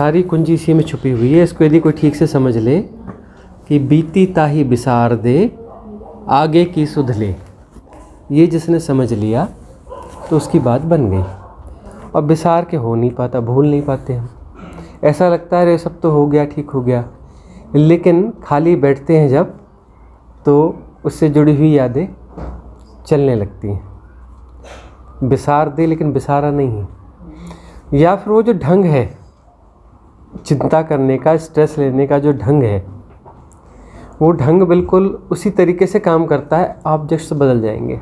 सारी कुंजी इसी में छुपी हुई है। इसको यदि कोई ठीक से समझ ले कि बीती ताही बिसार दे आगे की सुध ले, ये जिसने समझ लिया तो उसकी बात बन गई। और बिसार के हो नहीं पाता, भूल नहीं पाते हम। ऐसा लगता है अरे सब तो हो गया, ठीक हो गया, लेकिन खाली बैठते हैं जब तो उससे जुड़ी हुई यादें चलने लगती हैं। बिसार दे लेकिन बिसारा नहीं है। या फिर वो जो ढंग है चिंता करने का, स्ट्रेस लेने का जो ढंग है, वो ढंग बिल्कुल उसी तरीके से काम करता है, ऑब्जेक्ट्स बदल जाएंगे।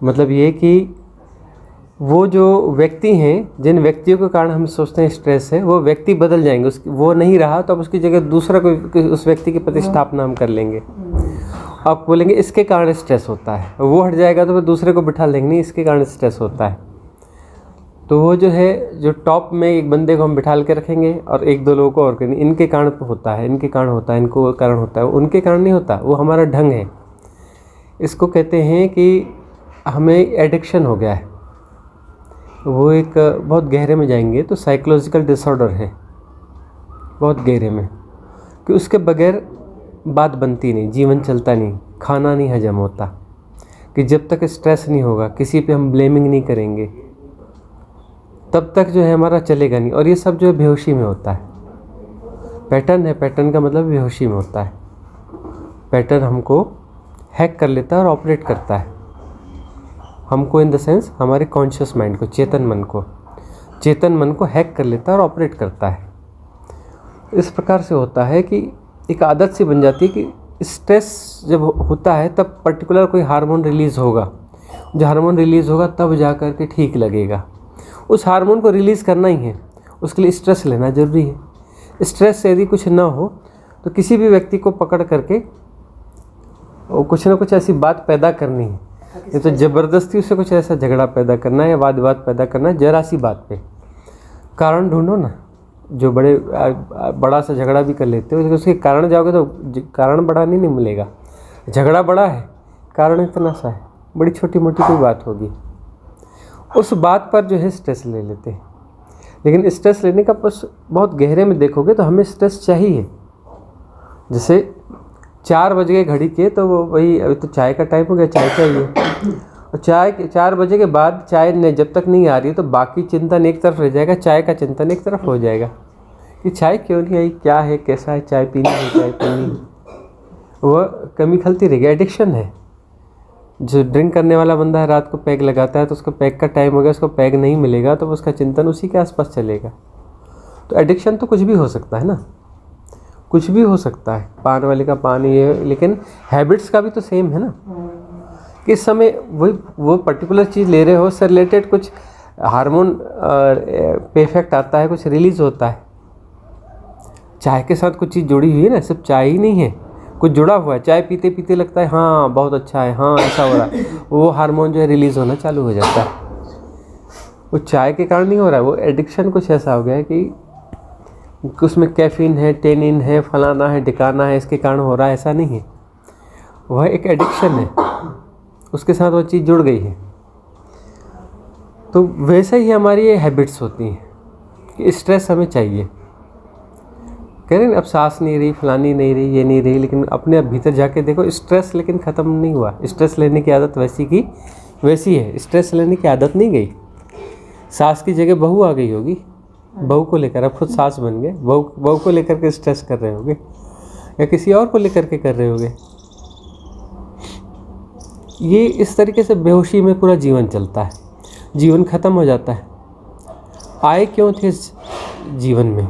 मतलब ये कि वो जो व्यक्ति हैं, जिन व्यक्तियों के कारण हम सोचते हैं स्ट्रेस है, वो व्यक्ति बदल जाएंगे। वो नहीं रहा तो अब उसकी जगह दूसरा कोई उस व्यक्ति की प्रतिष्ठापना हम कर लेंगे। आप बोलेंगे इसके कारण स्ट्रेस होता है, वो हट जाएगा तो फिर दूसरे को बिठा लेंगे, नहीं इसके कारण स्ट्रेस होता है। तो वो जो है, जो टॉप में एक बंदे को हम बिठाल के रखेंगे और एक दो लोगों को और करेंगे, इनके कारण होता है, इनके कारण होता है, इनको कारण होता है, उनके कारण नहीं होता, वो हमारा ढंग है। इसको कहते हैं कि हमें एडिक्शन हो गया है। वो एक बहुत गहरे में जाएंगे तो साइकोलॉजिकल डिसऑर्डर है, बहुत गहरे में, कि उसके बगैर बात बनती नहीं, जीवन चलता नहीं, खाना नहीं हजम होता। कि जब तक स्ट्रेस नहीं होगा, किसी पे हम ब्लेमिंग नहीं करेंगे, तब तक जो है हमारा चलेगा नहीं। और ये सब जो है बेहोशी में होता है। पैटर्न है, पैटर्न का मतलब बेहोशी में होता है। पैटर्न हमको हैक कर लेता है और ऑपरेट करता है हमको, इन द सेंस हमारे कॉन्शियस माइंड को, चेतन मन को हैक कर लेता है और ऑपरेट करता है। इस प्रकार से होता है कि एक आदत सी बन जाती है कि स्ट्रेस जब होता है तब पर्टिकुलर कोई हार्मोन रिलीज़ होगा। जो हार्मोन रिलीज़ होगा तब जा कर के ठीक लगेगा। उस हार्मोन को रिलीज़ करना ही है, उसके लिए स्ट्रेस लेना ज़रूरी है। स्ट्रेस से यदि कुछ ना हो तो किसी भी व्यक्ति को पकड़ करके कुछ ना कुछ ऐसी बात पैदा करनी है, ये तो ज़बरदस्ती उससे कुछ ऐसा झगड़ा पैदा करना है या वाद विवाद पैदा करना है। जरा सी बात पे कारण ढूंढो ना। जो बड़ा सा झगड़ा भी कर लेते हो, उसके कारण जाओगे तो कारण बड़ा नहीं मिलेगा। झगड़ा बड़ा है, कारण इतना सा है, बड़ी छोटी मोटी कोई बात होगी, उस बात पर जो है स्ट्रेस ले लेते हैं। लेकिन स्ट्रेस लेने का बस बहुत गहरे में देखोगे तो हमें स्ट्रेस चाहिए। जैसे 4 बज गए घड़ी के, तो वो वही अभी तो चाय का टाइम हो गया, चाय चाहिए। और चाय 4 बजे के बाद चाय ने जब तक नहीं आ रही तो बाकी चिंतन एक तरफ रह जाएगा, चाय का चिंतन एक तरफ हो जाएगा कि चाय क्यों नहीं आई, क्या है, कैसा है, चाय पीनी है, चाय पीनी। वह कमी खलती रहेगी। एडिक्शन है। जो ड्रिंक करने वाला बंदा है, रात को पैग लगाता है तो उसको पैग का टाइम हो गया, उसको पैग नहीं मिलेगा तो उसका चिंतन उसी के आसपास चलेगा। तो एडिक्शन तो कुछ भी हो सकता है ना, कुछ भी हो सकता है। पान वाले का पान ये, लेकिन हैबिट्स का भी तो सेम है ना। किस समय वो पर्टिकुलर चीज़ ले रहे हो, उससे रिलेटेड कुछ हार्मोन पे इफेक्ट आता है, कुछ रिलीज़ होता है। चाय के साथ कुछ चीज़ जुड़ी हुई है ना, सिर्फ चाय ही नहीं है, कुछ जुड़ा हुआ है। चाय पीते पीते लगता है हाँ बहुत अच्छा है, हाँ ऐसा हो रहा है, वो हार्मोन जो है रिलीज़ होना चालू हो जाता है। वो चाय के कारण नहीं हो रहा है, वो एडिक्शन कुछ ऐसा हो गया है कि उसमें कैफीन है, टेनिन है, फलाना है, ढिकाना है, इसके कारण हो रहा है, ऐसा नहीं है। वह एक एडिक्शन है, उसके साथ वो चीज़ जुड़ गई है। तो वैसे ही हमारी ये हैबिट्स होती हैं कि स्ट्रेस हमें चाहिए। कह रहे हैं अब सांस नहीं रही, फलानी नहीं रही, ये नहीं रही, लेकिन अपने भीतर जाके देखो स्ट्रेस लेकिन ख़त्म नहीं हुआ। स्ट्रेस लेने की आदत वैसी की वैसी है, स्ट्रेस लेने की आदत नहीं गई। सास की जगह बहू आ गई होगी, बहू को लेकर अब खुद सास बन गए, बहू को लेकर के स्ट्रेस कर रहे होगे या किसी और को लेकर के कर रहे होगे। ये इस तरीके से बेहोशी में पूरा जीवन चलता है, जीवन ख़त्म हो जाता है। आए क्यों थे इस जीवन में?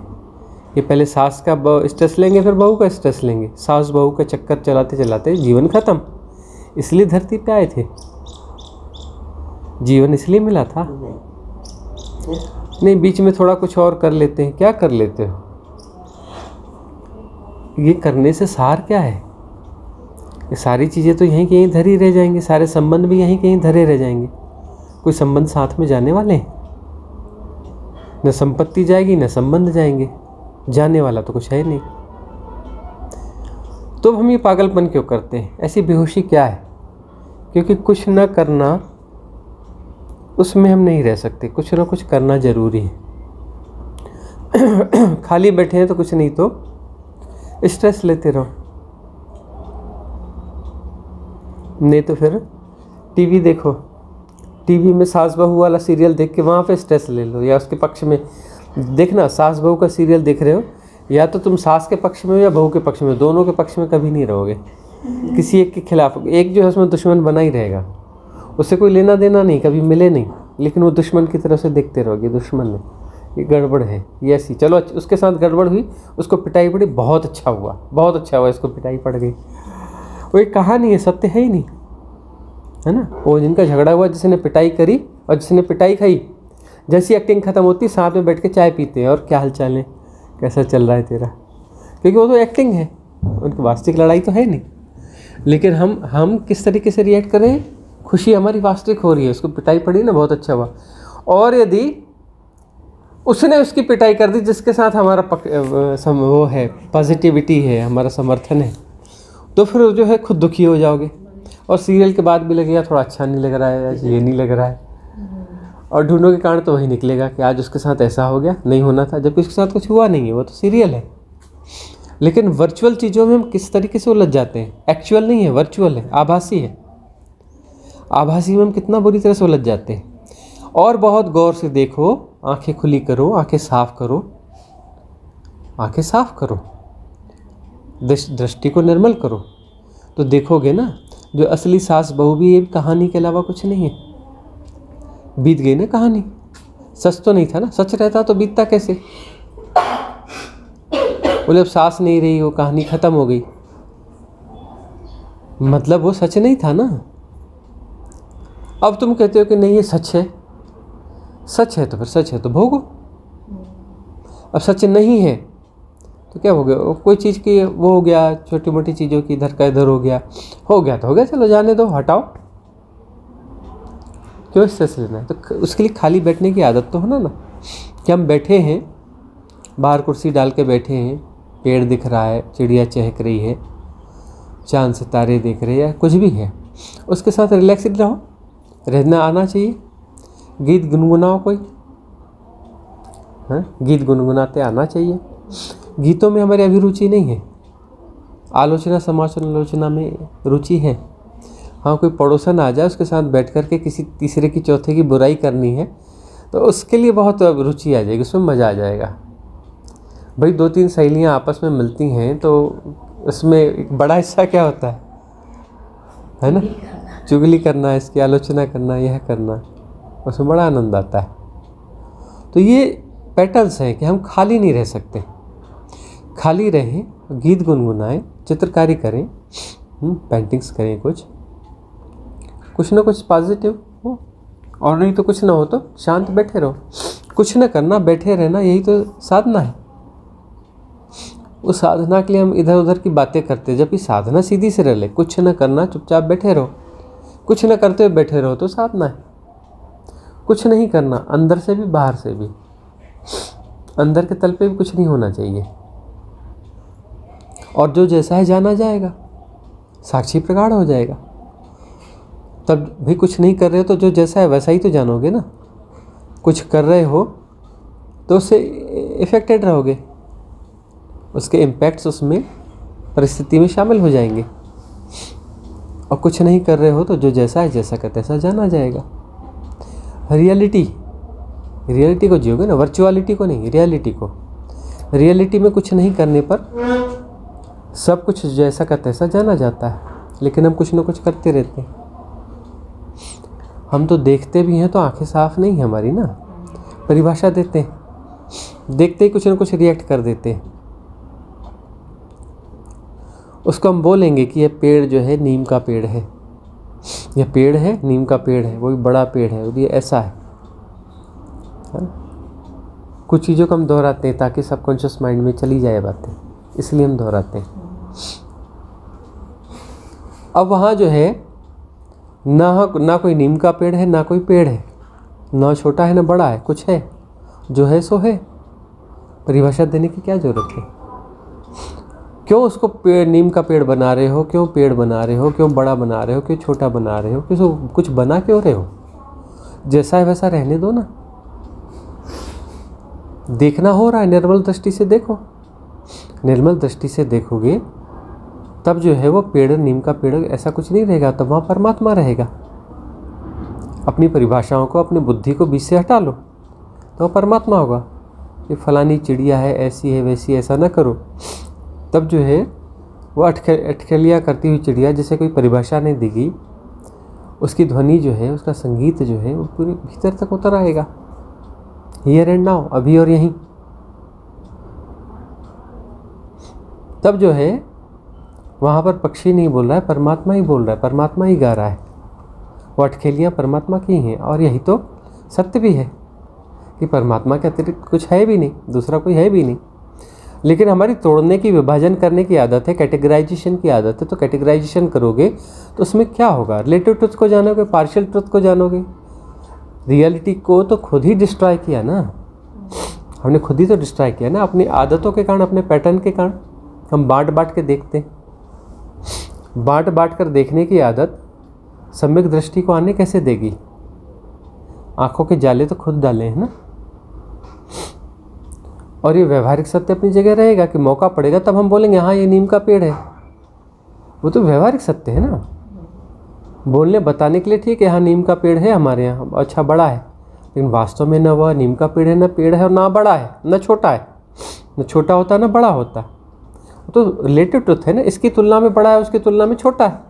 ये पहले सास का स्ट्रेस लेंगे, फिर बहू का स्ट्रेस लेंगे, सास बहू का चक्कर चलाते चलाते जीवन ख़त्म। इसलिए धरती पे आए थे, जीवन इसलिए मिला था। नहीं बीच में थोड़ा कुछ और कर लेते हैं, क्या कर लेते हो? ये करने से सार क्या है? ये सारी चीज़ें तो यहीं कहीं धरी रह जाएंगी, सारे संबंध भी यहीं कहीं धरे रह जाएंगे। कोई संबंध साथ में जाने वाले हैं? न संपत्ति जाएगी न संबंध जाएंगे, जाने वाला तो कुछ है नहीं। तो हम ये पागलपन क्यों करते हैं? ऐसी बेहोशी क्या है? क्योंकि कुछ न करना, उसमें हम नहीं रह सकते, कुछ ना कुछ करना ज़रूरी है। खाली बैठे हैं तो कुछ नहीं तो स्ट्रेस लेते रहो, नहीं तो फिर टीवी देखो, टीवी में सास बहू वाला सीरियल देख के वहाँ पे स्ट्रेस ले लो, या उसके पक्ष में देखना। सास बहू का सीरियल देख रहे हो, या तो तुम सास के पक्ष में हो या बहू के पक्ष में, दोनों के पक्ष में कभी नहीं रहोगे, किसी एक के खिलाफ। एक जो है उसमें दुश्मन बना ही रहेगा, उससे कोई लेना देना नहीं, कभी मिले नहीं, लेकिन वो दुश्मन की तरफ से देखते रहोगे, दुश्मन में ये गड़बड़ है, ये ऐसी। चलो उसके साथ गड़बड़ हुई, उसको पिटाई पड़ी, बहुत अच्छा हुआ, बहुत अच्छा हुआ, इसको पिटाई पड़ गई, वो एक कहानी है, सत्य है ही नहीं, है ना। वो जिनका झगड़ा हुआ, जिसने पिटाई करी और जिसने पिटाई खाई, जैसी एक्टिंग खत्म होती साथ में बैठ के चाय पीते हैं, और क्या हाल चाल है, कैसा चल रहा है तेरा, क्योंकि वो तो एक्टिंग है, उनकी वास्तविक लड़ाई तो है नहीं। लेकिन हम किस तरीके से रिएक्ट करें, खुशी हमारी वास्तविक हो रही है, उसको पिटाई पड़ी ना, बहुत अच्छा हुआ। और यदि उसने उसकी पिटाई कर दी जिसके साथ हमारा वो है, पॉजिटिविटी है, हमारा समर्थन है, तो फिर जो है खुद दुखी हो जाओगे, और सीरियल के बाद भी लगेगा थोड़ा अच्छा नहीं लग रहा है, आज ये नहीं लग रहा है, और ढूंढोगे कारण तो वही निकलेगा कि आज उसके साथ ऐसा हो गया, नहीं होना था, जबकि उसके साथ कुछ हुआ नहीं है, वो तो सीरियल है। लेकिन वर्चुअल चीज़ों में हम किस तरीके से उलझ जाते हैं, एक्चुअल नहीं है, वर्चुअल है, आभासी है, आभासी में हम कितना बुरी तरह से उलझ जाते हैं। और बहुत गौर से देखो, आंखें खुली करो, आंखें साफ करो, आंखें साफ करो, दृष्टि को निर्मल करो, तो देखोगे ना जो असली सास बहू भी ये कहानी के अलावा कुछ नहीं है। बीत गई ना कहानी, सच तो नहीं था ना, सच रहता तो बीतता कैसे। बोले अब सास नहीं रही, वो कहानी खत्म हो गई, मतलब वो सच नहीं था ना। अब तुम कहते हो कि नहीं ये सच है, सच है तो फिर सच है तो भोगो। अब सच नहीं है तो क्या हो गया, कोई चीज़ की वो हो गया, छोटी मोटी चीज़ों की इधर का इधर हो गया तो हो गया, चलो जाने दो, हटाओ, क्यों स्ट्रेस लेना है। तो उसके लिए खाली बैठने की आदत तो होना ना, कि हम बैठे हैं, बाहर कुर्सी डाल के बैठे हैं, पेड़ दिख रहा है, चिड़िया चहक रही है, चांद सितारे देख रहे हैं, या कुछ भी है, उसके साथ रिलैक्सड रहो, रहना आना चाहिए। गीत गुनगुनाओ कोई, हाँ गीत गुनगुनाते आना चाहिए। गीतों में हमारी अभिरुचि नहीं है, आलोचना समालोचना में रुचि है। हाँ कोई पड़ोसन आ जाए, उसके साथ बैठ कर के किसी तीसरे की चौथे की बुराई करनी है तो उसके लिए बहुत रुचि आ जाएगी, उसमें मज़ा आ जाएगा। भाई 2-3 सहेलियाँ आपस में मिलती हैं तो उसमें एक बड़ा हिस्सा क्या होता है ना, चुगली करना, इसकी आलोचना करना, यह करना, उसमें बड़ा आनंद आता है। तो ये पैटर्न्स हैं कि हम खाली नहीं रह सकते, खाली रहें, गीत गुनगुनाएं, चित्रकारी करें, पेंटिंग्स करें, कुछ ना कुछ पॉजिटिव हो, और नहीं तो कुछ ना हो तो शांत बैठे रहो। कुछ ना करना, बैठे रहना, यही तो साधना है। उस साधना के लिए हम इधर उधर की बातें करते, जबकि साधना सीधी से रह ले, कुछ ना करना, चुपचाप बैठे रहो। कुछ ना करते हुए बैठे रहो तो साधना है। कुछ नहीं करना, अंदर से भी बाहर से भी, अंदर के तल पे भी कुछ नहीं होना चाहिए, और जो जैसा है जाना जाएगा, साक्षी प्रगाढ़ हो जाएगा। तब भी कुछ नहीं कर रहे हो तो जो जैसा है वैसा ही तो जानोगे ना। कुछ कर रहे हो तो उससे इफेक्टेड रहोगे, उसके इम्पैक्ट्स उसमें परिस्थिति में शामिल हो जाएंगे। और कुछ नहीं कर रहे हो तो जो जैसा है जैसा का तैसा जाना जाएगा। रियलिटी को जियोगे ना, वर्चुअलिटी को नहीं, रियलिटी को। रियलिटी में कुछ नहीं करने पर सब कुछ जैसा का तैसा जाना जाता है, लेकिन हम कुछ ना कुछ करते रहते हैं। हम तो देखते भी हैं तो आंखें साफ नहीं है हमारी ना, परिभाषा देते हैं, देखते ही कुछ ना कुछ रिएक्ट कर देते हैं। उसको हम बोलेंगे कि यह पेड़ जो है नीम का पेड़ है, यह पेड़ है नीम का पेड़ है, वो भी बड़ा पेड़ है, ये ऐसा है। कुछ चीज़ों को हम दोहराते हैं ताकि सबकॉन्शियस माइंड में चली जाए बातें, इसलिए हम दोहराते हैं। अब वहाँ जो है ना कोई नीम का पेड़ है, ना कोई पेड़ है, ना छोटा है ना बड़ा है, कुछ है, जो है सो है। परिभाषा देने की क्या ज़रूरत है? क्यों उसको नीम का पेड़ बना रहे हो, क्यों पेड़ बना रहे हो, क्यों बड़ा बना रहे हो, क्यों छोटा बना रहे हो, क्यों कुछ बना क्यों रहे हो? जैसा है वैसा रहने दो ना, देखना हो रहा है, निर्मल दृष्टि से देखो। निर्मल दृष्टि से देखोगे तब जो है वो पेड़, नीम का पेड़ ऐसा कुछ नहीं रहेगा, तब वहाँ परमात्मा रहेगा। अपनी परिभाषाओं को, अपनी बुद्धि को बीच से हटा लो तो वो परमात्मा होगा। ये फलानी चिड़िया है, ऐसी है, वैसी, ऐसा ना करो। तब जो है वो अटखेलियाँ करती हुई चिड़िया, जिसे कोई परिभाषा नहीं देगी, उसकी ध्वनि जो है, उसका संगीत जो है वो पूरे भीतर तक उतर आएगा। हियर एंड नाउ, अभी और यहीं। तब जो है वहाँ पर पक्षी नहीं बोल रहा है, परमात्मा ही बोल रहा है, परमात्मा ही गा रहा है। वो अटखेलियाँ परमात्मा की हैं। और यही तो सत्य भी है कि परमात्मा के अतिरिक्त कुछ है भी नहीं, दूसरा कोई है भी नहीं। लेकिन हमारी तोड़ने की, विभाजन करने की आदत है, कैटेगराइजेशन की आदत है। तो कैटेगराइजेशन करोगे तो उसमें क्या होगा? रिलेटिव ट्रुथ को जानोगे, पार्शियल ट्रुथ को जानोगे। रियलिटी को तो खुद ही डिस्ट्रॉय किया ना, हमने खुद ही तो डिस्ट्रॉय किया ना, अपनी आदतों के कारण, अपने पैटर्न के कारण। हम बांट बांट के देखते हैं। बांट बांट कर देखने की आदत सम्यक दृष्टि को आने कैसे देगी? आंखों के जाले तो खुद डाले हैं ना। और ये व्यवहारिक सत्य अपनी जगह रहेगा कि मौका पड़ेगा तब हम बोलेंगे हाँ ये नीम का पेड़ है। वो तो व्यवहारिक सत्य है ना, बोलने बताने के लिए ठीक है, हाँ नीम का पेड़ है हमारे यहाँ, अच्छा बड़ा है। लेकिन वास्तव में न वह नीम का पेड़ है, न पेड़ है, और ना बड़ा है, न छोटा है। न छोटा होता है, न बड़ा होता है। तो रिलेटिव ट्रुथ है ना, इसकी तुलना में बड़ा है, उसकी तुलना में छोटा है।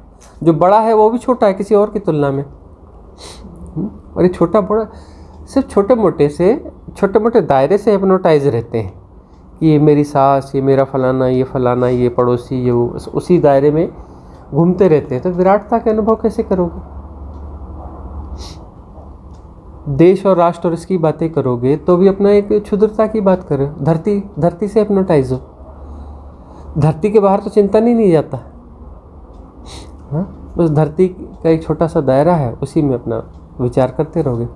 जो बड़ा है वो भी छोटा है किसी और की तुलना में। और ये छोटा बड़ा सिर्फ छोटे मोटे दायरे से हिप्नोटाइज रहते हैं कि ये मेरी सास, ये मेरा फलाना, ये पड़ोसी, ये वो, उसी दायरे में घूमते रहते हैं। तो विराटता के अनुभव कैसे करोगे? देश और राष्ट्र और इसकी बातें करोगे तो भी अपना एक क्षुद्रता की बात करो। धरती से हिप्नोटाइज हो। धरती के बाहर तो चिंतन ही नहीं जाता। हाँ, बस धरती का एक छोटा सा दायरा है, उसी में अपना विचार करते रहोगे।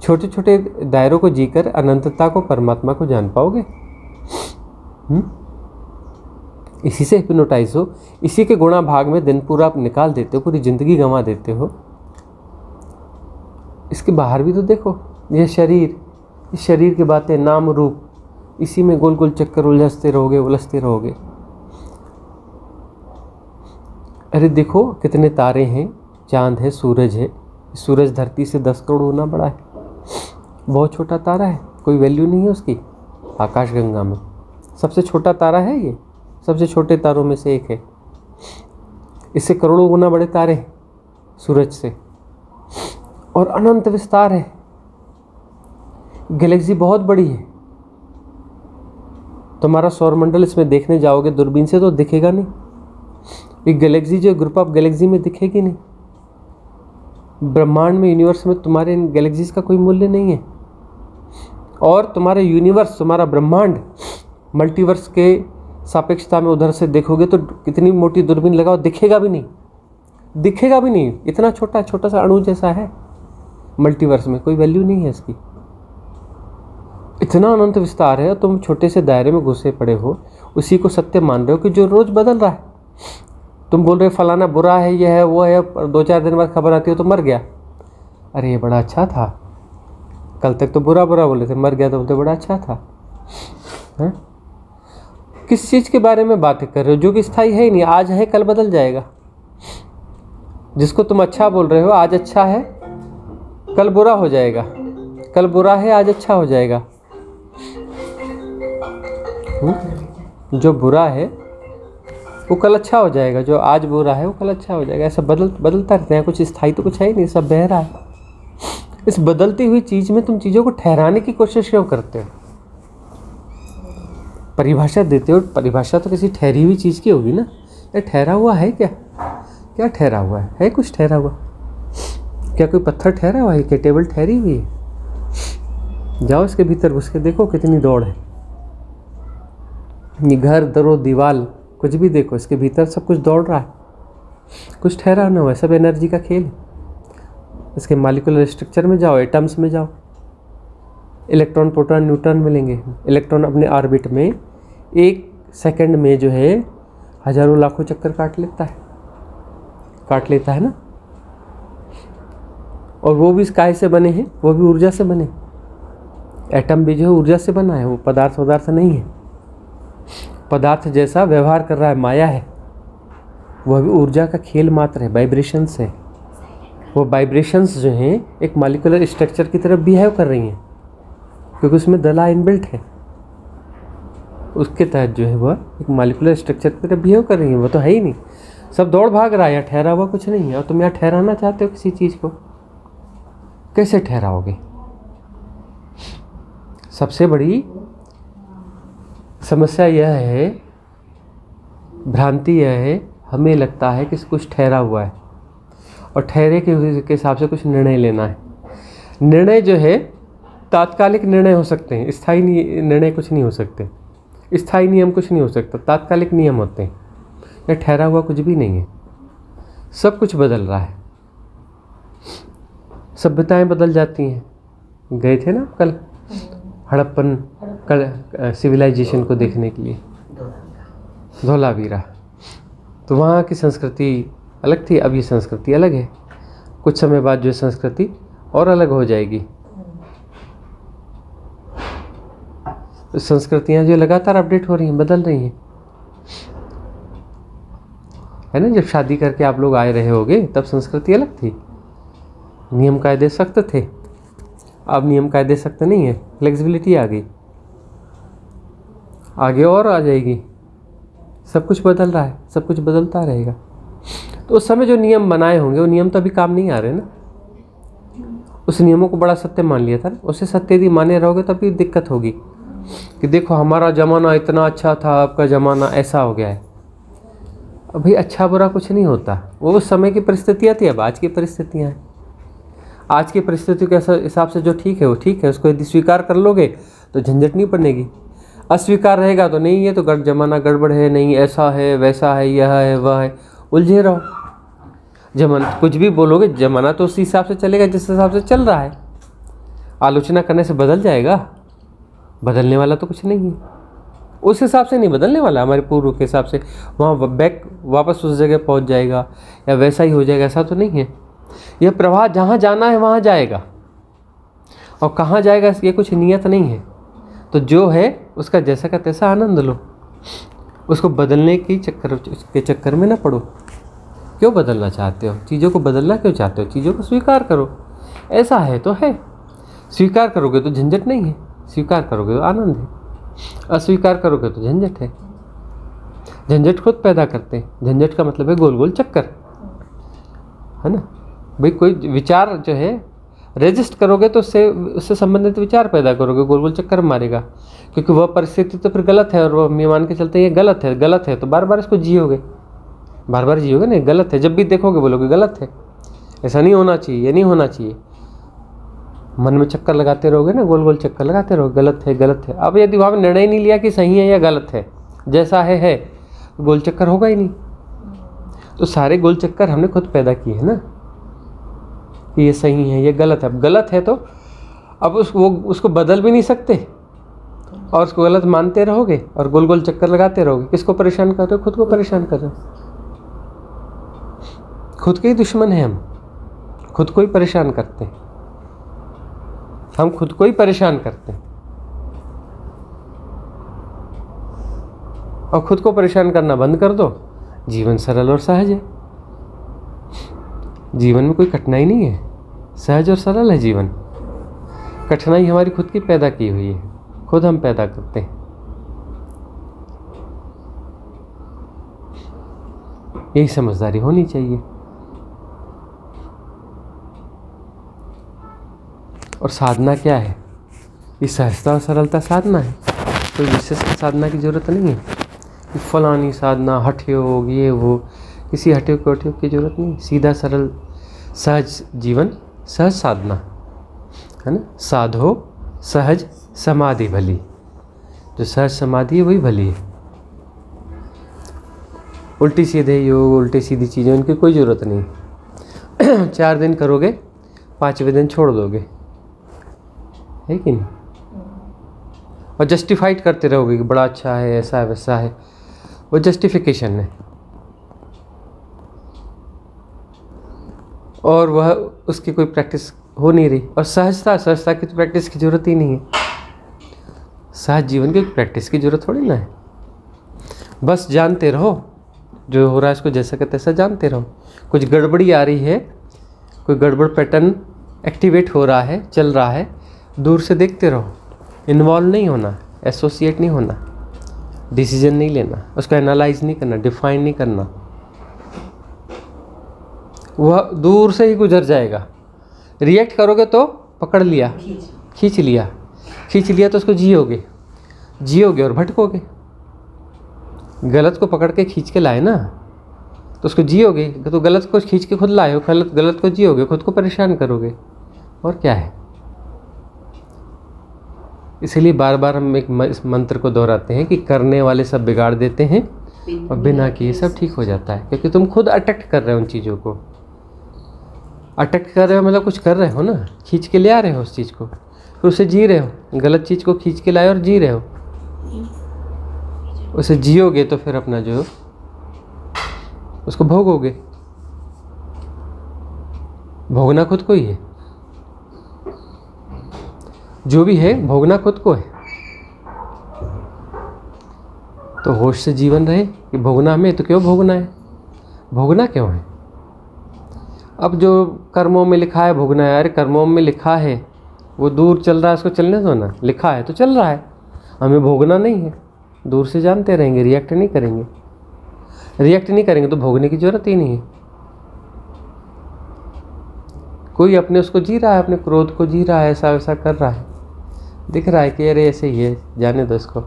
छोटे छोटे दायरों को जीकर अनंतता को, परमात्मा को जान पाओगे। इसी से हिप्नोटाइज हो। इसी के गुणा भाग में दिन पूरा आप निकाल देते हो, पूरी जिंदगी गंवा देते हो। इसके बाहर भी तो देखो, यह शरीर, इस शरीर की बातें, नाम रूप, इसी में गोल गोल चक्कर उलझते रहोगे। अरे देखो कितने तारे हैं, चांद है, सूरज है। सूरज धरती से 10 करोड़ गुना बड़ा है, बहुत छोटा तारा है, कोई वैल्यू नहीं है उसकी आकाशगंगा में। सबसे छोटा तारा है ये, सबसे छोटे तारों में से एक है। इससे करोड़ों गुना बड़े तारे हैं सूरज से, और अनंत विस्तार है। गैलेक्सी बहुत बड़ी है। तुम्हारा सौरमंडल इसमें देखने जाओगे दूरबीन से तो दिखेगा नहीं। एक गैलेक्सी जो ग्रुप ऑफ गैलेक्सी में दिखेगी नहीं। ब्रह्मांड में, यूनिवर्स में तुम्हारे इन गैलेक्सीज का कोई मूल्य नहीं है। और तुम्हारे यूनिवर्स, तुम्हारा ब्रह्मांड मल्टीवर्स के सापेक्षता में उधर से देखोगे तो कितनी मोटी दूरबीन लगाओ दिखेगा भी नहीं। इतना छोटा सा अणु जैसा है मल्टीवर्स में, कोई वैल्यू नहीं है इसकी। इतना अनंत विस्तार है, तुम छोटे से दायरे में घुसे पड़े हो, उसी को सत्य मान रहे हो कि जो रोज बदल रहा है। तुम बोल रहे हो फलाना बुरा है, ये है, वो है, और 2-4 दिन बाद खबर आती हो तो मर गया। अरे ये बड़ा अच्छा था, कल तक तो बुरा बोले थे, मर गया तो बोलते बड़ा अच्छा था। है? किस चीज़ के बारे में बातें कर रहे हो जो कि स्थायी है ही नहीं? आज है, कल बदल जाएगा। जिसको तुम अच्छा बोल रहे हो, आज अच्छा है, कल बुरा हो जाएगा। कल बुरा है, आज अच्छा हो जाएगा। जो बुरा है वो कल अच्छा हो जाएगा, जो आज बुरा है वो कल अच्छा हो जाएगा। ऐसा बदलता रहता है, कुछ स्थायी तो कुछ है ही नहीं, सब बह रहा है। इस बदलती हुई चीज़ में तुम चीज़ों को ठहराने की कोशिश क्यों करते हो? परिभाषा देते हो, परिभाषा तो किसी ठहरी हुई चीज़ की होगी ना। ये ठहरा हुआ है क्या ठहरा हुआ है कुछ ठहरा हुआ? क्या कोई पत्थर ठहरा हुआ है? क्या टेबल ठहरी हुई है? जाओ इसके भीतर घुस के देखो कितनी दौड़ है। ये घर, दरो, दीवाल, कुछ भी देखो, इसके भीतर सब कुछ दौड़ रहा है, कुछ ठहरा ना हुआ है, सब एनर्जी का खेल है। इसके मॉलिक्यूलर स्ट्रक्चर में जाओ, एटम्स में जाओ, इलेक्ट्रॉन, प्रोटॉन, न्यूट्रॉन मिलेंगे। इलेक्ट्रॉन अपने ऑर्बिट में 1 सेकंड में जो है हजारों लाखों चक्कर काट लेता है ना। और वो भी स्काई से बने हैं, वो भी ऊर्जा से बने। एटम भी जो है ऊर्जा से बना है, वो पदार्थ नहीं है। पदार्थ जैसा व्यवहार कर रहा है, माया है, वह भी ऊर्जा का खेल मात्र है, वाइब्रेशंस है। वो वाइब्रेशंस जो हैं एक मॉलिक्यूलर स्ट्रक्चर की तरफ बिहेव कर रही हैं, क्योंकि उसमें दला इनबिल्ट है। उसके तहत जो है वह एक मॉलिक्यूलर स्ट्रक्चर की तरफ बिहेव कर रही है। वो तो है ही नहीं, सब दौड़ भाग रहा है, यहाँ ठहरा हुआ कुछ नहीं है। और तुम यहाँ ठहराना चाहते हो किसी चीज़ को, कैसे ठहराओगे? सबसे बड़ी समस्या यह है, भ्रांति यह है, हमें लगता है कि कुछ ठहरा हुआ है और ठहरे के हिसाब से कुछ निर्णय लेना है। निर्णय जो है तात्कालिक निर्णय हो सकते हैं, स्थायी निर्णय कुछ नहीं हो सकते। स्थायी नियम कुछ नहीं हो सकता, तात्कालिक नियम होते हैं। यह ठहरा हुआ कुछ भी नहीं है, सब कुछ बदल रहा है। सभ्यताएं बदल जाती हैं। गए थे ना कल हड़प्पन सिविलाइजेशन को देखने के लिए, धोलावीरा। तो वहाँ की संस्कृति अलग थी, अब ये संस्कृति अलग है। कुछ समय बाद जो संस्कृति और अलग हो जाएगी। तो संस्कृतियाँ जो लगातार अपडेट हो रही हैं, बदल रही हैं, है ना। जब शादी करके आप लोग आए रहे होगे तब संस्कृति अलग थी, नियम कायदे सख्त थे। अब नियम कायदे सख्त नहीं है, फ्लेक्सिबिलिटी आ गई, आगे और आ जाएगी। सब कुछ बदल रहा है, सब कुछ बदलता रहेगा। तो उस समय जो नियम बनाए होंगे वो नियम तो अभी काम नहीं आ रहे ना। उस नियमों को बड़ा सत्य मान लिया था ना, उसे सत्य यदि माने रहोगे तब भी दिक्कत होगी कि देखो हमारा ज़माना इतना अच्छा था, आपका ज़माना ऐसा हो गया है। अभी अच्छा बुरा कुछ नहीं होता, वो उस समय की परिस्थितियाँ थी, अब आज की परिस्थितियाँ हैं। आज की परिस्थिति के हिसाब से जो ठीक है वो ठीक है, उसको यदि स्वीकार कर लोगे तो झंझट नहीं पड़ेगी। अस्वीकार रहेगा तो नहीं, ये तो ज़माना गड़बड़ है, नहीं ऐसा है वैसा है, यह है वह है, उलझे रहो। ज़माना कुछ भी बोलोगे, ज़माना तो उसी हिसाब से चलेगा जिस हिसाब से चल रहा है। आलोचना करने से बदल जाएगा? बदलने वाला तो कुछ नहीं है, उस हिसाब से नहीं बदलने वाला। हमारे पूर्व के हिसाब से वहाँ वापस उस जगह पहुँच जाएगा या वैसा ही हो जाएगा, ऐसा तो नहीं है। यह प्रवाह जहाँ जाना है वहाँ जाएगा, और कहाँ जाएगा ये कुछ नियत नहीं है। तो जो है उसका जैसा का तैसा आनंद लो, उसको बदलने के चक्कर में ना पड़ो। क्यों बदलना चाहते हो? चीज़ों को बदलना क्यों चाहते हो? चीज़ों को स्वीकार करो, ऐसा है तो है। स्वीकार करोगे तो झंझट नहीं है, स्वीकार करोगे तो आनंद है, अस्वीकार करोगे तो झंझट है। झंझट खुद पैदा करते हैं। झंझट का मतलब है गोल गोल चक्कर, है ना भाई। कोई विचार जो है रेजिस्ट करोगे तो उससे संबंधित विचार पैदा करोगे, गोल गोल चक्कर मारेगा, क्योंकि वह परिस्थिति तो फिर गलत है और वह मान के चलते हैं ये गलत है तो बार बार इसको जियोगे, बार बार जियोगे ना, गलत है। जब भी देखोगे बोलोगे गलत है, ऐसा नहीं होना चाहिए, ये नहीं होना चाहिए। मन में चक्कर लगाते रहोगे ना, गोल गोल चक्कर लगाते रहोगे, गलत है। अब यदि वहाँ निर्णय नहीं लिया कि सही है या गलत है, जैसा है, गोल चक्कर होगा ही नहीं। तो सारे गोल चक्कर हमने खुद पैदा किए हैं ना, कि ये सही है ये गलत है। अब गलत है तो अब उसको बदल भी नहीं सकते, और उसको गलत मानते रहोगे और गोल गोल चक्कर लगाते रहोगे। किसको परेशान कर रहे हो? खुद को परेशान कर रहे हो। खुद के ही दुश्मन हैं हम, खुद को ही परेशान करते हैं, हम खुद को ही परेशान करते हैं। और खुद को परेशान करना बंद कर दो, जीवन सरल और सहज है। जीवन में कोई कठिनाई नहीं है, सहज और सरल है जीवन। कठिनाई हमारी खुद की पैदा की हुई है, खुद हम पैदा करते हैं। यही समझदारी होनी चाहिए। और साधना क्या है? ये सहजता और सरलता साधना है। कोई विशेष साधना की जरूरत नहीं है कि फलानी साधना, हठ योग, ये वो, किसी हठ योग की जरूरत नहीं। सीधा सरल सहज जीवन, सहज साधना, है ना। साधो सहज समाधि भली, जो सहज समाधि है वही भली है। उल्टी सीधे योग, उल्टी सीधी चीज़ें, उनकी कोई ज़रूरत नहीं। 4 दिन करोगे, 5वें दिन छोड़ दोगे, है कि नहीं। और जस्टिफाइड करते रहोगे कि बड़ा अच्छा है, ऐसा है वैसा है, वो जस्टिफिकेशन है। और वह उसकी कोई प्रैक्टिस हो नहीं रही। और सहजता की तो प्रैक्टिस की ज़रूरत ही नहीं है। सहज जीवन की प्रैक्टिस की जरूरत थोड़ी ना है, बस जानते रहो जो हो रहा है इसको जैसा का तैसा जानते रहो। कुछ गड़बड़ी आ रही है, कोई गड़बड़ पैटर्न एक्टिवेट हो रहा है, चल रहा है, दूर से देखते रहो, इन्वॉल्व नहीं होना, एसोसिएट नहीं होना, डिसीजन नहीं लेना, उसको एनालाइज नहीं करना, डिफाइन नहीं करना, वह दूर से ही गुजर जाएगा। रिएक्ट करोगे तो पकड़ लिया, खींच लिया तो उसको जियोगे और भटकोगे। गलत को पकड़ के खींच के लाए ना तो उसको जियोगे, तो गलत को खींच के खुद लाए हो, गलत को जियोगे, खुद को परेशान करोगे, और क्या है। इसीलिए बार बार हम इस मंत्र को दोहराते हैं कि करने वाले सब बिगाड़ देते हैं और बिना किए सब ठीक हो जाता है, क्योंकि तुम खुद अटैक कर रहे हो उन चीज़ों को। अटैक कर रहे हो मतलब कुछ कर रहे हो ना, खींच के ले आ रहे हो उस चीज़ को, फिर उसे जी रहे हो, गलत चीज़ को खींच के लाए और जी रहे हो, उसे जियोगे तो फिर अपना जो उसको भोगोगे। भोगना खुद को ही है, जो भी है भोगना खुद को है। तो होश से जीवन रहे कि भोगना हमें, तो क्यों भोगना है, भोगना क्यों है। अब जो कर्मों में लिखा है भोगना है, अरे कर्मों में लिखा है वो दूर चल रहा है, उसको चलने दो ना, लिखा है तो चल रहा है, हमें भोगना नहीं है। दूर से जानते रहेंगे, रिएक्ट नहीं करेंगे तो भोगने की जरूरत ही नहीं है। कोई अपने उसको जी रहा है, अपने क्रोध को जी रहा है, ऐसा वैसा कर रहा है, दिख रहा है कि अरे ऐसे ही है, जाने दो इसको।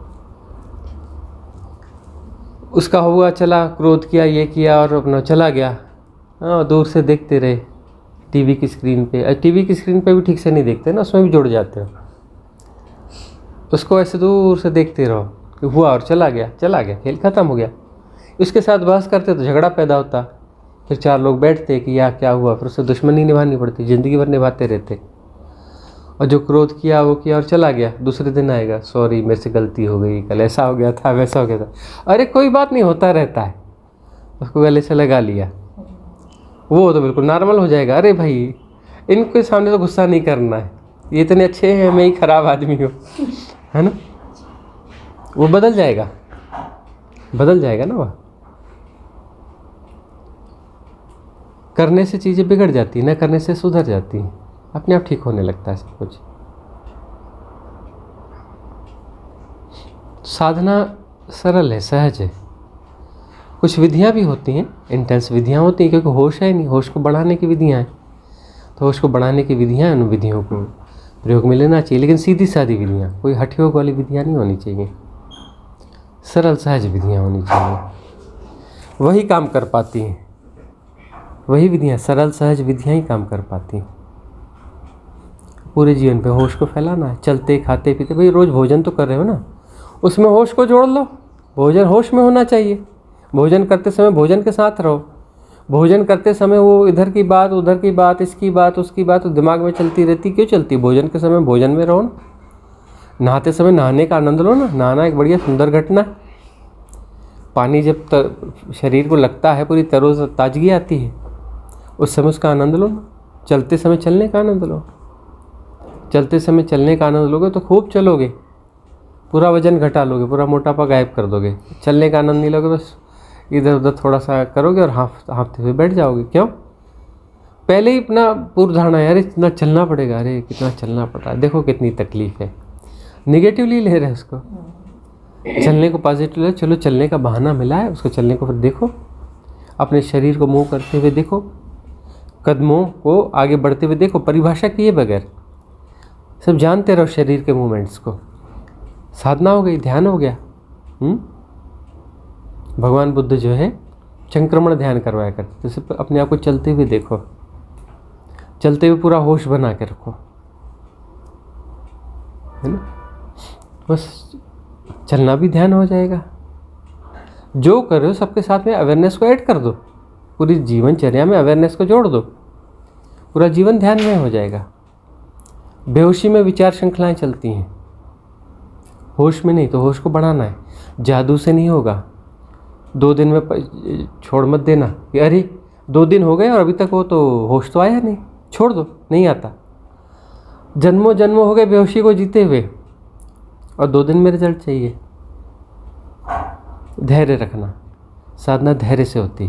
उसका हुआ चला, क्रोध किया, ये किया और अपना चला गया। हाँ, दूर से देखते रहे टीवी की स्क्रीन पे। टीवी की स्क्रीन पे भी ठीक से नहीं देखते ना, उसमें भी जुड़ जाते हो। उसको ऐसे दूर से देखते रहो कि हुआ और चला गया, खेल खत्म हो गया। उसके साथ बहस करते तो झगड़ा पैदा होता, फिर 4 लोग बैठते कि यार क्या हुआ, फिर उससे दुश्मनी निभानी पड़ती, ज़िंदगी भर निभाते रहते। और जो क्रोध किया वो किया और चला गया, दूसरे दिन आएगा, सॉरी मेरे से गलती हो गई, कल ऐसा हो गया था, वैसा हो गया था। अरे कोई बात नहीं, होता रहता है। उसको गले से लगा लिया, वो तो बिल्कुल नॉर्मल हो जाएगा। अरे भाई इनके सामने तो गुस्सा नहीं करना है, ये इतने अच्छे हैं, मैं ही खराब आदमी हूँ, है ना। वो बदल जाएगा ना। वह करने से चीज़ें बिगड़ जाती है, न करने से सुधर जाती हैं, अपने आप ठीक होने लगता है सब कुछ। साधना सरल है, सहज है। कुछ विधियाँ भी होती हैं, इंटेंस विधियाँ होती हैं, क्योंकि होश है नहीं, होश को बढ़ाने की विधियाँ हैं। तो होश को बढ़ाने की विधियाँ, उन विधियों को प्रयोग में लेना चाहिए, लेकिन सीधी सादी विधियाँ, कोई हठयोग वाली विधियाँ नहीं होनी चाहिए, सरल सहज विधियाँ होनी चाहिए। वही काम कर पाती हैं, वही विधियाँ, सरल सहज विधियाँ ही काम कर पाती हैं। पूरे जीवन पे होश को फैलाना है, चलते खाते पीते, भाई रोज़ भोजन तो कर रहे हो ना, उसमें होश को जोड़ लो। भोजन होश में होना चाहिए, भोजन करते समय भोजन के साथ रहो। भोजन करते समय वो इधर की बात, उधर की बात, इसकी बात, उसकी बात तो दिमाग में चलती रहती, क्यों चलती। भोजन के समय भोजन में रहो ना। नहाते समय नहाने का आनंद लो ना, नहाना एक बढ़िया सुंदर घटना। पानी जब शरीर को लगता है, पूरी तरोताजगी आती है, उस समय उसका आनंद लो ना। चलते समय चलने का आनंद लो, चलते समय चलने का आनंद लोगे तो खूब चलोगे, पूरा वजन घटा लोगे, पूरा मोटापा गायब कर दोगे। चलने का आनंद नहीं लोगे, बस इधर उधर थोड़ा सा करोगे और हाँफते हुए बैठ जाओगे। क्यों, पहले ही अपना पूर्व धारणा है, अरे इतना चलना पड़ेगा, अरे कितना चलना पड़ रहा है, देखो कितनी तकलीफ है। निगेटिवली ले रहे हैं उसको, चलने को पॉजिटिव ले, चलो चलने का बहाना मिला है, उसको चलने को फिर देखो, अपने शरीर को मूव करते हुए देखो, कदमों को आगे बढ़ते हुए देखो, परिभाषा किए बगैर सब जानते रहो शरीर के मूवमेंट्स को। साधना हो गई, ध्यान हो गया। भगवान बुद्ध जो है संक्रमण ध्यान करवाया करते, जैसे अपने आप को चलते हुए देखो, चलते हुए पूरा होश बना के रखो, है ना। बस चलना भी ध्यान हो जाएगा। जो कर रहे हो सबके साथ में अवेयरनेस को ऐड कर दो, पूरी जीवनचर्या में अवेयरनेस को जोड़ दो, पूरा जीवन ध्यान में हो जाएगा। बेहोशी में विचार श्रृंखलाएं चलती हैं, होश में नहीं। तो होश को बढ़ाना है, जादू से नहीं होगा। 2 दिन में छोड़ मत देना कि अरे 2 दिन हो गए और अभी तक वो तो होश तो आया नहीं, छोड़ दो, नहीं आता। जन्मों जन्मों हो गए बेहोशी को जीते हुए, और 2 दिन में रिजल्ट चाहिए। धैर्य रखना, साधना धैर्य से होती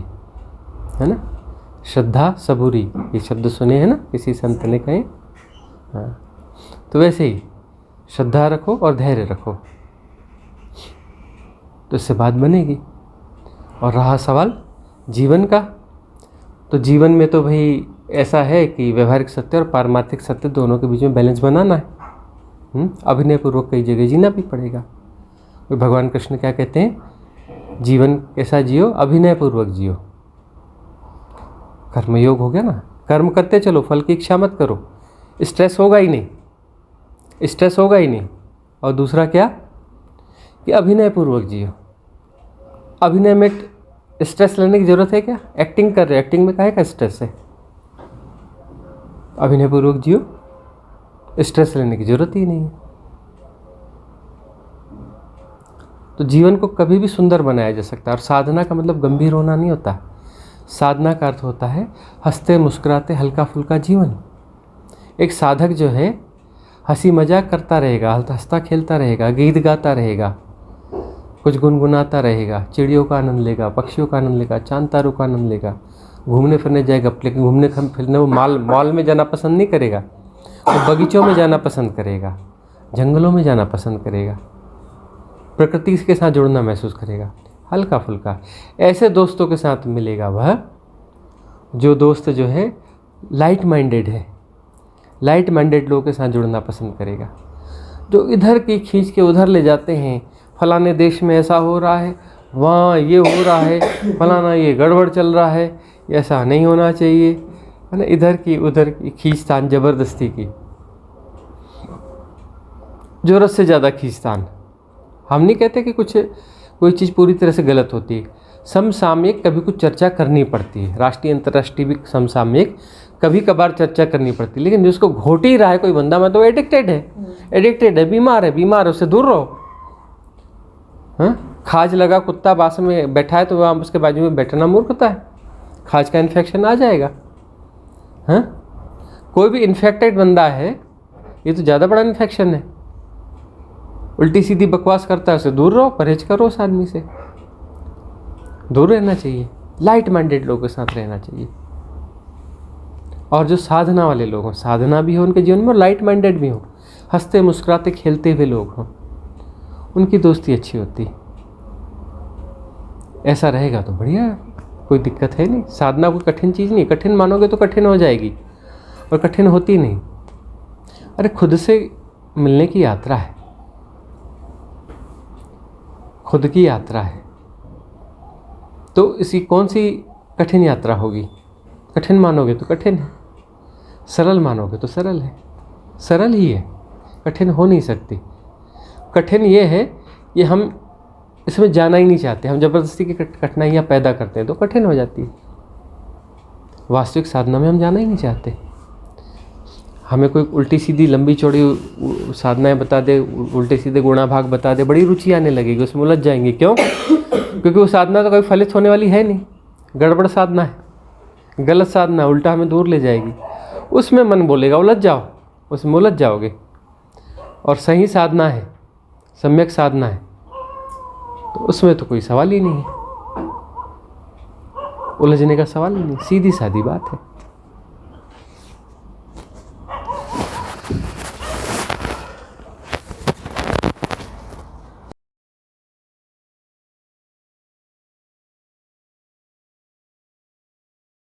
है ना। श्रद्धा सबूरी, ये शब्द सुने हैं ना किसी संत ने कहे। हाँ, तो वैसे ही श्रद्धा रखो और धैर्य रखो, तो इससे बात बनेगी। और रहा सवाल जीवन का, तो जीवन में तो भाई ऐसा है कि व्यवहारिक सत्य और पारमार्थिक सत्य दोनों के बीच में बैलेंस बनाना है। अभिनय पूर्वक कई जगह जीना भी पड़ेगा। भगवान कृष्ण क्या कहते हैं, जीवन कैसा जियो, अभिनय पूर्वक जियो। कर्मयोग हो गया ना, कर्म करते चलो, फल की इच्छा मत करो, स्ट्रेस होगा ही नहीं, स्ट्रेस होगा ही नहीं। और दूसरा क्या कि अभिनय पूर्वक जियो। अभिनय में स्ट्रेस लेने की ज़रूरत है क्या? एक्टिंग कर रहे, एक्टिंग में काहे का स्ट्रेस है? अभिनय पूर्वक जियो, स्ट्रेस लेने की ज़रूरत ही नहीं है। तो जीवन को कभी भी सुंदर बनाया जा सकता है। और साधना का मतलब गंभीर होना नहीं होता। साधना का अर्थ होता है हंसते मुस्कुराते हल्का फुल्का जीवन। एक साधक जो है हंसी मजाक करता रहेगा, हंसता खेलता रहेगा, गीत गाता रहेगा, कुछ गुनगुनाता रहेगा, चिड़ियों का आनंद लेगा, पक्षियों का आनंद लेगा, चांद तारों का आनंद लेगा, घूमने फिरने जाएगा। लेकिन घूमने फिरने वो मॉल में जाना पसंद नहीं करेगा, वो बगीचों में जाना पसंद करेगा, जंगलों में जाना पसंद करेगा, प्रकृति के साथ जुड़ना महसूस करेगा, हल्का फुल्का। ऐसे दोस्तों के साथ मिलेगा वह, जो दोस्त जो है लाइट माइंडेड है, लाइट माइंडेड लोगों के साथ जुड़ना पसंद करेगा। जो इधर की खींच के उधर ले जाते हैं, फलाने देश में ऐसा हो रहा है, वहाँ ये हो रहा है, फलाना ये गड़बड़ चल रहा है, ऐसा नहीं होना चाहिए, है ना। इधर की उधर की खींचतान, ज़बरदस्ती की, ज़रूरत से ज़्यादा खींचतान। हम नहीं कहते कि कोई चीज़ पूरी तरह से गलत होती है। समसामयिक कभी कुछ चर्चा करनी पड़ती है, राष्ट्रीय अंतर्राष्ट्रीय भी समसामयिक कभी कभार चर्चा करनी पड़ती है। लेकिन जिसको घोट ही रहा है कोई बंदा, मैं तो एडिक्टेड है, बीमार है, उससे दूर रहो। हाँ, खाज लगा कुत्ता पास में बैठा है तो वहाँ उसके बाजू में बैठना मूर्खता है, खाज का इन्फेक्शन आ जाएगा। हाँ, कोई भी इन्फेक्टेड बंदा है, ये तो ज़्यादा बड़ा इन्फेक्शन है। उल्टी सीधी बकवास करता है, उससे दूर रहो, परहेज करो, उस आदमी से दूर रहना चाहिए। लाइट माइंडेड लोगों के साथ रहना चाहिए। और जो साधना वाले लोग हों, साधना भी हो उनके जीवन में, लाइट माइंडेड भी हों, हंसते मुस्कुराते खेलते हुए लोग हों, उनकी दोस्ती अच्छी होती। ऐसा रहेगा तो बढ़िया, कोई दिक्कत है नहीं। साधना कोई कठिन चीज़ नहीं, कठिन मानोगे तो कठिन हो जाएगी, और कठिन होती नहीं। अरे खुद से मिलने की यात्रा है, खुद की यात्रा है, तो इसी कौन सी कठिन यात्रा होगी? कठिन मानोगे तो कठिन है, सरल मानोगे तो सरल है। सरल ही है, कठिन हो नहीं सकती। कठिन ये है कि हम इसमें जाना ही नहीं चाहते, हम ज़बरदस्ती की कठिनाइयाँ पैदा करते हैं तो कठिन हो जाती है। वास्तविक साधना में हम जाना ही नहीं चाहते। हमें कोई उल्टी सीधी लंबी चौड़ी साधनाएं बता दे, उल्टे सीधे गुणा भाग बता दे, बड़ी रुचि आने लगेगी, उसमें उलझ जाएंगे। क्यों? क्योंकि वो साधना तो कोई फलित होने वाली है नहीं, गड़बड़ साधना है, गलत साधना, उल्टा हमें दूर ले जाएगी। उसमें मन बोलेगा उलझ जाओ, उसमें उलझ जाओगे। और सही साधना है, सम्यक साधना है, तो उसमें तो कोई सवाल ही नहीं है, उलझने का सवाल ही नहीं, सीधी सादी बात है।